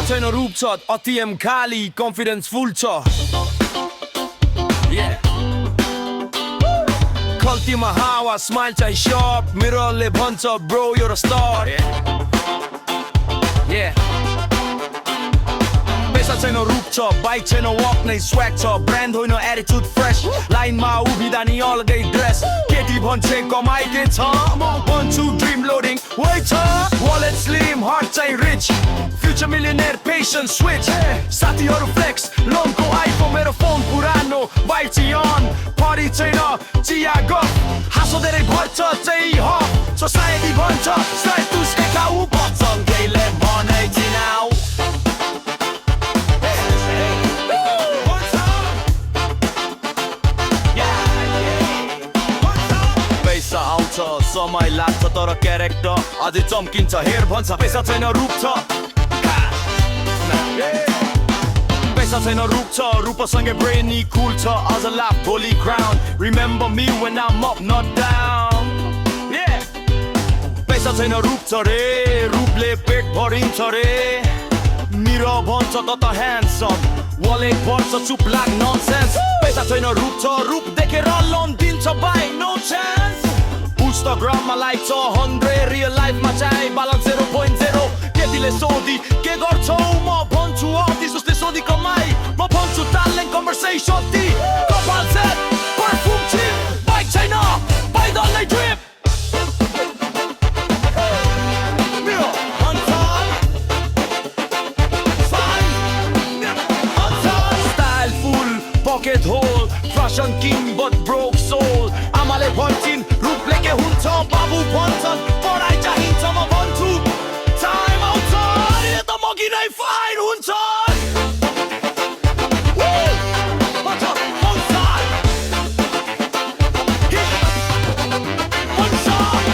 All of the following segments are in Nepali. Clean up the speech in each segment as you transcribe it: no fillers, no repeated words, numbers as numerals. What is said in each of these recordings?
छैन रूप छ अतिएम खाली कन्फिडेन्स फुल छ खल्तीमा हावा स्माइल चाहिँ सर्प मिररले भन्छ ब्रो you're a star पैसा छैन रूप छ बाइक छैन वक नै स्वैग छ ब्रान्ड होइन एटिट्युड फ्रेश लाइनमा उभिँदा नि अलगै ड्रेस केटी भन्छे कमाइके छ म भन्छु ड्रिम लोडिङ वै छ वालेट स्लिम हार्ट चाहिँ rich future millionaire patience switch साथीहरू फ्लेक्स लोनको आइफोन मेरो फोन पुरानो बाइक चाहिँ अन पार्टी छैन चिया गफ हाँसो धेरै भर्छ चाहिँ हफ सोसाइटी भन्छ स्ट्याटस एकाउ बच्चन केहीले भने चिनाउ समय लाग्छ तर क्यारेक्टर अझै चम्किन्छ हेर भन्छ पैसा छैन रूप छ पैसा छैन रूप छ रूपसँगै ब्रेनी कुल छ अझ लाफ भोलि ground remember me when I'm up not down पैसा छैन रूप छ रे रूपले पेट भरिन्छ रे मिरो भन्छ त ह्यान्डसम वालेट भर्छ चुप लाग ननसेन्स पैसा छैन रूप छ रूप देखेर लोन दिन्छ by no chance Instagram like 100 real life ma chai balance 0.0 केटीले सोधी के गर्छौ म भन्छु अफिस उसले सोधी कमाई म भन्छु talent conversation ती कपाल सेट परफ्युम चिप बाइक छैन पैदलै trip style full pocket hole fashion king but broke soul आमाले भन्छन् रूपले के हुन्छ बाबु भन्छन् पढाइ चाहिन्छ म भन्छु टाइम आउँछ अहिले त मगी नै फाइन हुन्छ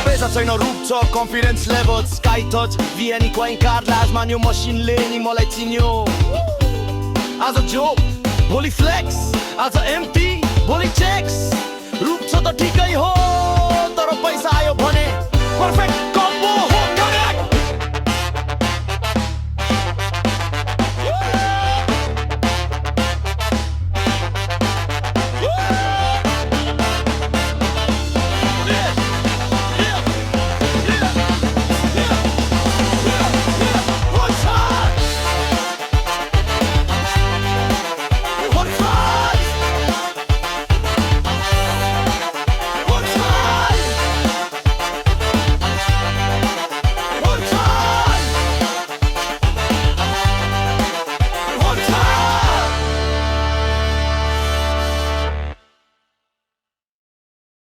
पैसा छैन रूप छ कन्फिडेन्स लेभल स्काई टच भिएनी क्वाइन कार्ड लाजमा न्यू मसिनले नि मलाई चिन्यो आज जोब भोलि फ्लेक्स आज एम्टी भोलि चेक्स रूप छ त ठिकै हो तर पैसा आयो भने पर्फेक्ट